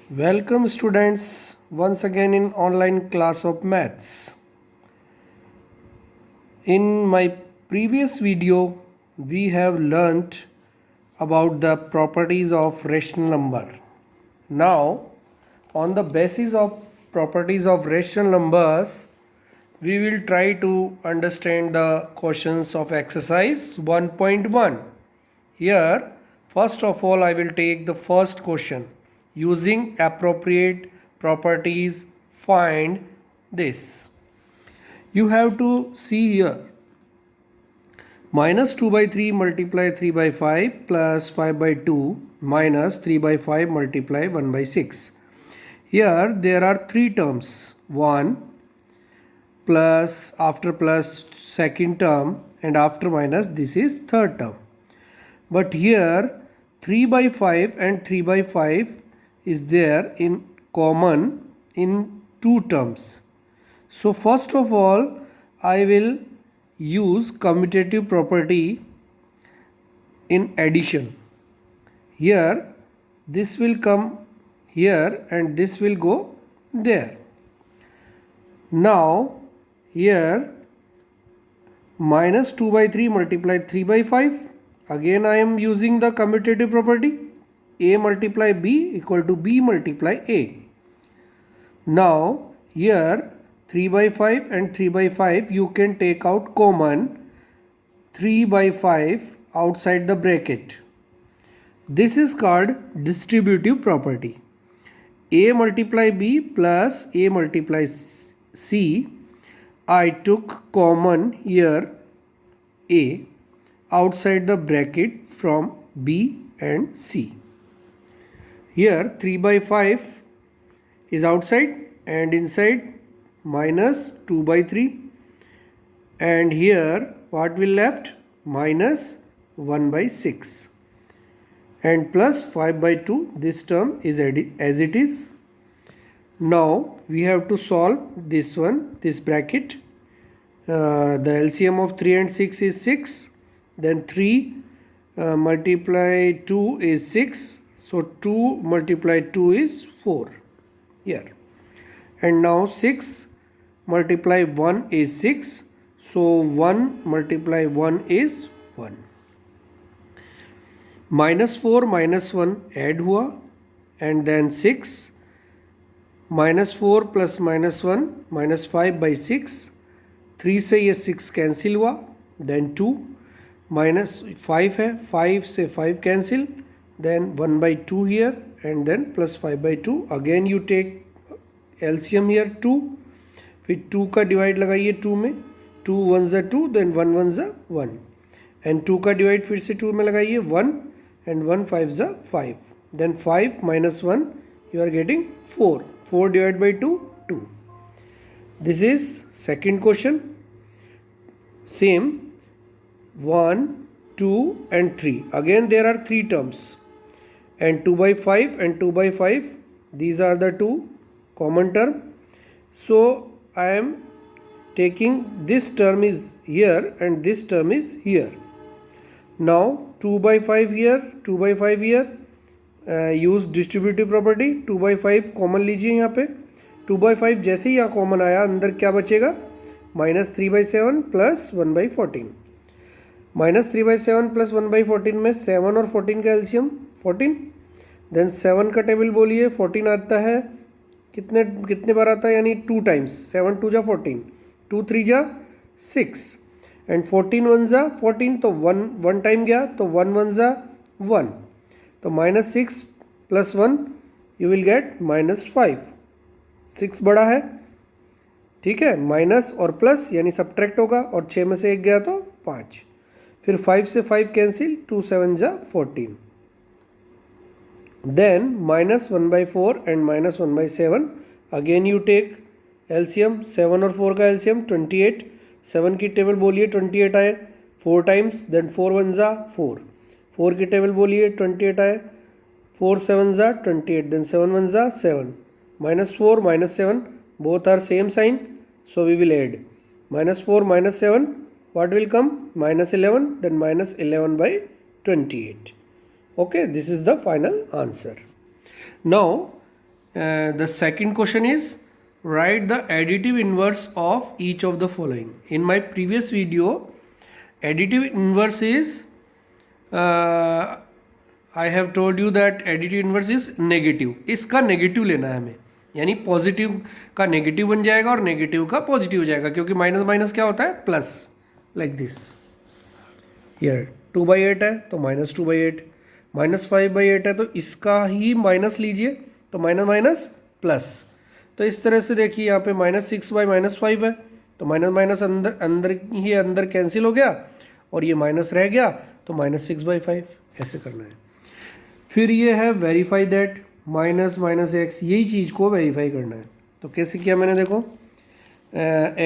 Welcome students once again in online class of maths. In my previous video we have learnt about the properties of rational number. Now on the basis of properties of rational numbers we will try to understand the questions of exercise 1.1. Here, first of all, I will take the first question. Using appropriate properties, find this. You have to see here. Minus 2 by 3 multiply 3 by 5 plus 5 by 2 minus 3 by 5 multiply 1 by 6. Here there are three terms. 1 plus after plus second term and after minus this is third term. But here 3 by 5 and 3 by 5 is there in common in two terms. So first of all I will use commutative property in addition. Here this will come here and this will go there. Now here minus 2 by 3 multiplied 3 by 5. Again I am using the commutative property. A multiply B equal to B multiply A. Now here 3 by 5 and 3 by 5 you can take out common 3 by 5 outside the bracket. This is called distributive property. A multiply B plus A multiply C. I took common here A outside the bracket from B and C. Here 3 by 5 is outside and inside minus 2 by 3, and here what will left? Minus 1 by 6 and plus 5 by 2. This term is as it is. Now we have to solve this one, this bracket. The LCM of 3 and 6 is 6. Then 3 multiply 2 is 6. So 2 multiply 2 is 4 here. And now 6 multiply 1 is 6. So 1 multiply 1 is 1. Minus 4 minus 1 add हुआ, and then 6 minus 4 plus minus 1 minus 5 by 6. 3 से ये 6 cancel हुआ, then 2 minus 5 है, 5 से 5 cancel, then 1 by 2 here and then plus 5 by 2. Again you take LCM here 2, फिर 2 का divide लगाइए 2 में, 2 1 ज़ा 2, then 1 1 ज़ा 1, and 2 का डिवाइड फिर से 2 में लगाइए 1 and 1 5 ज़ा 5, then 5 minus 1 you are getting 4. 4 divided by 2, 2. This is second question. Same 1, 2 and 3. Again there are three terms, and 2 by 5 and 2 by 5, these are the two common term. So I am taking this term is here and this term is here. Now 2 by 5 here, 2 by 5 here. Use distributive property. 2 by 5 common लीजिए यहाँ पे. 2 by 5 जैसे ही यहाँ common आया, अंदर क्या बचेगा? Minus 3 by 7 plus 1 by 14. Minus 3 by 7 plus 1 by 14 में 7 और 14 का एलसीएम 14. देन 7 का टेबल बोलिए. 14 आता है कितने बार आता है, यानी 2 टाइम्स. 7 2 जा 14, 2 3 जा 6 एंड 14 1 जा 14. तो 1 टाइम गया तो 1 1 जा 1. तो minus 6 plus 1 you will get minus 5. 6 बड़ा है, ठीक है. माइनस और प्लस यानी सब्ट्रैक्ट होगा, और 6 में से 1 गया तो 5. फिर 5 से 5 कैंसिल, 2 7 जा 14. Then minus 1 by 4 and minus 1 by 7. Again you take LCM. 7 और 4 का एलसीएम 28. 7 की टेबल बोलिए 28 आए 4 टाइम्स. देन 4 1 जा 4. 4 की टेबल बोलिए 28 आए 4 7 जा 28. देन 7 1 जा 7. Minus 4 minus 7 both are same sign, so we will add minus 4 minus 7. What will come? Minus 11. Then minus 11 by 28. Okay, this is the final answer. Now the second question is write the additive inverse of each of the following. In my previous video, additive inverse is I have told you that additive inverse is negative. इसका negative लेना है हमें, यानी positive का negative बन जाएगा और negative का पॉजिटिव हो जाएगा, क्योंकि माइनस माइनस क्या होता है प्लस, लाइक दिस। हियर 2/8 है तो -2/8, -5/8 है तो इसका ही माइनस लीजिए तो माइनस माइनस प्लस। तो इस तरह से देखिए यहाँ पे -6/-5 है तो माइनस माइनस अंदर कैंसिल हो गया और ये माइनस रह गया तो -6/5 ऐसे करना है। फिर ये है वेरीफाई दैट, -(x), यही चीज़ को वेरीफाई करना है। तो कैसे किया मैंने, देखो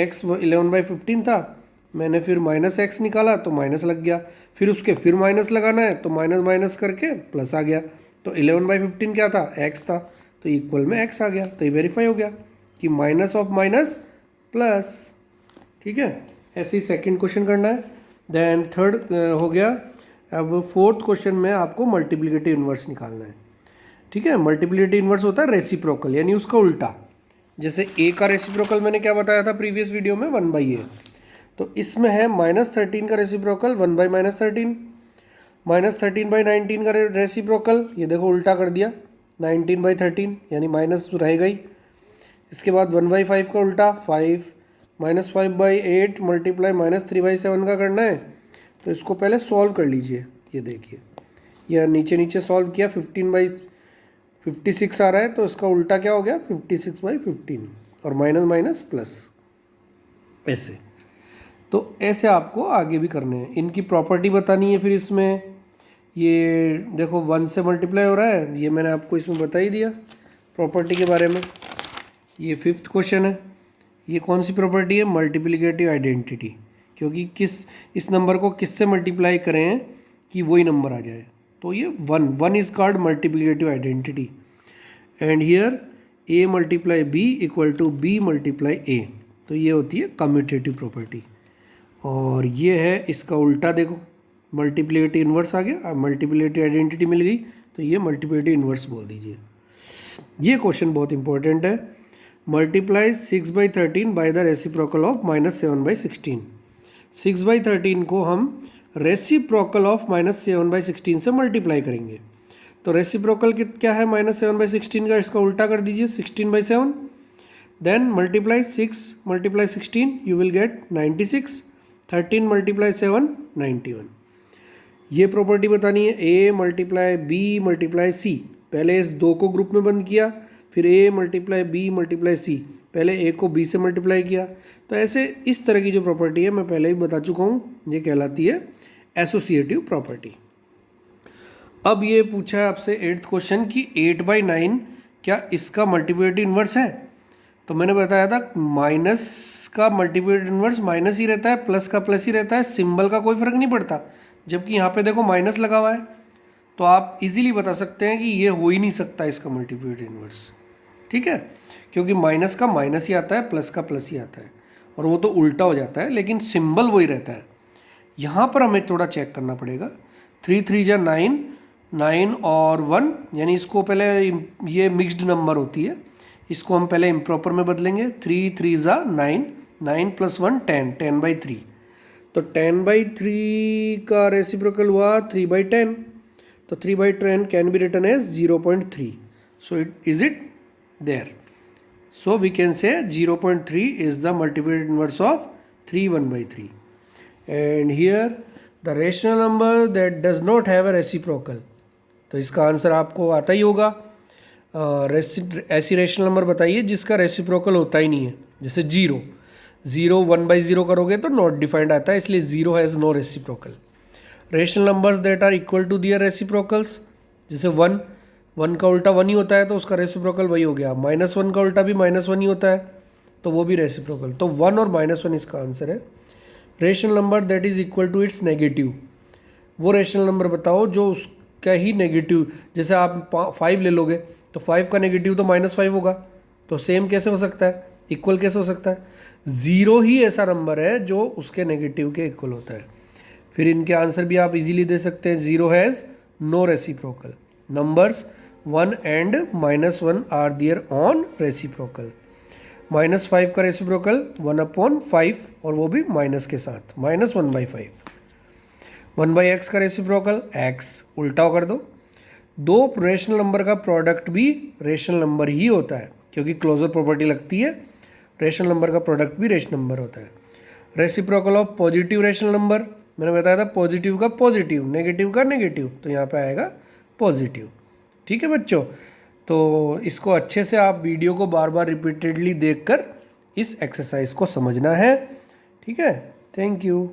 x 11/15 था, मैंने फिर -x निकाला तो माइनस लग गया, फिर उसके फिर माइनस लगाना है तो माइनस माइनस करके प्लस आ गया। तो 11/15 क्या था, x था, तो इक्वल में x आ गया, तो ये वेरीफाई हो गया कि माइनस ऑफ माइनस प्लस। ठीक है, ऐसे ही सेकंड क्वेश्चन करना है। देन थर्ड हो गया। अब फोर्थ क्वेश्चन में आपको मल्टीप्लिकेटिव इन्वर्स निकालना है। ठीक है, मल्टीप्लिकेटिव इन्वर्स होता है रेसिप्रोकल, यानी उसका उल्टा। जैसे a का रेसिप्रोकल मैंने क्या बताया था प्रीवियस वीडियो में, 1/a। तो इसमें है -13 का रेसिप्रोकल 1/-13, -13/19 का रेसिप्रोकल, ये देखो उल्टा कर दिया 19/13, यानी माइनस रहेगा ही। इसके बाद 1/5 का उल्टा 5, -5/8 मल्टीप्लाई -3/7 का करना है। तो इसको पहले सॉल्व कर लीजिए, ये देखिए यह नीचे नीचे सॉल्व किया, 15/56 आ रहा है तो इसका उल्टा क्या हो गया 56/15, और माइनस माइनस प्लस, ऐसे। तो ऐसे आपको आगे भी करने हैं। इनकी प्रॉपर्टी बतानी है। फिर इसमें ये देखो 1 से मल्टीप्लाई हो रहा है, ये मैंने आपको इसमें बता ही दिया प्रॉपर्टी के बारे में। ये फिफ्थ क्वेश्चन है। ये कौन सी प्रॉपर्टी है, मल्टीप्लिकेटिव आइडेंटिटी, क्योंकि इस नंबर को किस से मल्टीप्लाई करें कि वही नंबर आ जाए। तो ये 1 is called multiplicative identity. And here a multiply b equal to b multiply a, तो ये होती है कम्यूटेटिव प्रॉपर्टी। और ये है इसका उल्टा, देखो मल्टीप्लिकेटिव इन्वर्स आ गया, अब मल्टीप्लिकेटिव आइडेंटिटी मिल गई तो ये मल्टीप्लिकेटिव इन्वर्स बोल दीजिए। ये क्वेश्चन बहुत इंपॉर्टेंट है। Multiply 6/13 by the reciprocal of -7/16। 6/13 को हम रेसिप्रोकल ऑफ -7/16 से मल्टीप्लाई करेंगे। तो रेसिप्रोकल क्या है -7/16 का, इसका उल्टा कर दीजिए 16/7। Then multiply 6 multiply 16, you will get 96। 13 multiply 7 91। ये प्रॉपर्टी बतानी है, a multiply b multiply c। पहले इस दो को ग्रुप में बंद किया, फिर a multiply b multiply c, पहले a को b से मल्टीप्लाई किया। तो ऐसे इस तरह की जो प्रॉपर्टी है मैं पहले ही बता चुका हूँ, ये कहलाती है एसोसिएटिव प्रॉपर्टी। अब ये पूछा है आपसे 8th क्वेश्चन कि 8/9 क्या इसका मल्टीप्लिकेटिव इन्वर्स है। तो मैंने बताया था माइनस का मल्टीप्लिकेटिव इन्वर्स माइनस ही रहता है, प्लस का प्लस ही रहता है, सिंबल का कोई फर्क नहीं पड़ता। जबकि यहाँ पे देखो माइनस लगा हुआ है, तो आप इजीली बता सकते हैं कि ये हो ही नहीं सकता इसका मल्टीप्लिकेटिव इन्वर्स। ठीक है, क्योंकि माइनस का माइनस ही आता है, प्लस का प्लस ही आता है, और वो तो उल्टा हो जाता है, लेकिन सिंबल वही रहता है। यहाँ पर हमें थोड़ा चेक करना पड़ेगा। 3 3 जा 9, 9 और 1, यानी इसको पहले, ये मिक्स्ड नंबर होती है, इसको हम पहले इम्प्रॉपर में बदलेंगे। 3 3 जा 9, 9 + 1 10, 10/3। तो 10/3 का रेसिप्रोकल हुआ 3/10, तो 3/10 can be written as 0.3। So is it there. So we can say 0.3 is the multiplicative inverse of 3 1/3. And here the rational number that does not have a reciprocal, तो इसका आंसर आपको आता ही होगा। ऐसी रेशनल नंबर बताइए जिसका reciprocal होता ही नहीं है। जैसे 0 1/0 करोगे तो नॉट डिफाइंड आता है, इसलिए 0 has no reciprocal. Rational numbers that are equal to their reciprocals, जैसे 1 का उल्टा 1 ही होता है तो उसका रेसिप्रोकल वही हो गया। -1 का उल्टा भी -1 ही होता है तो वो भी रेसिप्रोकल। तो 1 और -1 इसका आंसर है। Rational number that is equal to its negative, वो रेशनल नंबर बताओ जो उसका ही नेगेटिव, जैसे आप 5 ले लोगे तो 5 का नेगेटिव तो -5 होगा, तो सेम कैसे हो सकता है, इक्वल कैसे हो सकता है। 0 ही ऐसा नंबर है जो उसके नेगेटिव के इक्वल होता है। फिर इनके आंसर भी आप इजीली दे सकते हैं। 0 has no reciprocal. Numbers 1 and -1 are there on reciprocal. -5 का रेसिप्रोकल 1/5 और वो भी माइनस के साथ, -1/5। 1/x का रेसिप्रोकल x, उल्टा कर दो। दो रेशनल नंबर का प्रोडक्ट भी रेशनल नंबर ही होता है, क्योंकि क्लोजर प्रॉपर्टी लगती है, रेशनल नंबर का प्रोडक्ट भी रेशनल नंबर होता है। Reciprocal of positive rational number, मैंने बताया था पॉजिटिव का पॉजिटिव, नेगेटिव का नेगेटिव, तो यहाँ पे आएगा पॉजिटिव। ठीक है बच्चों, तो इसको अच्छे से आप वीडियो को बार बार रिपीटेडली देखकर इस एक्सरसाइज को समझना है। ठीक है, थैंक यू।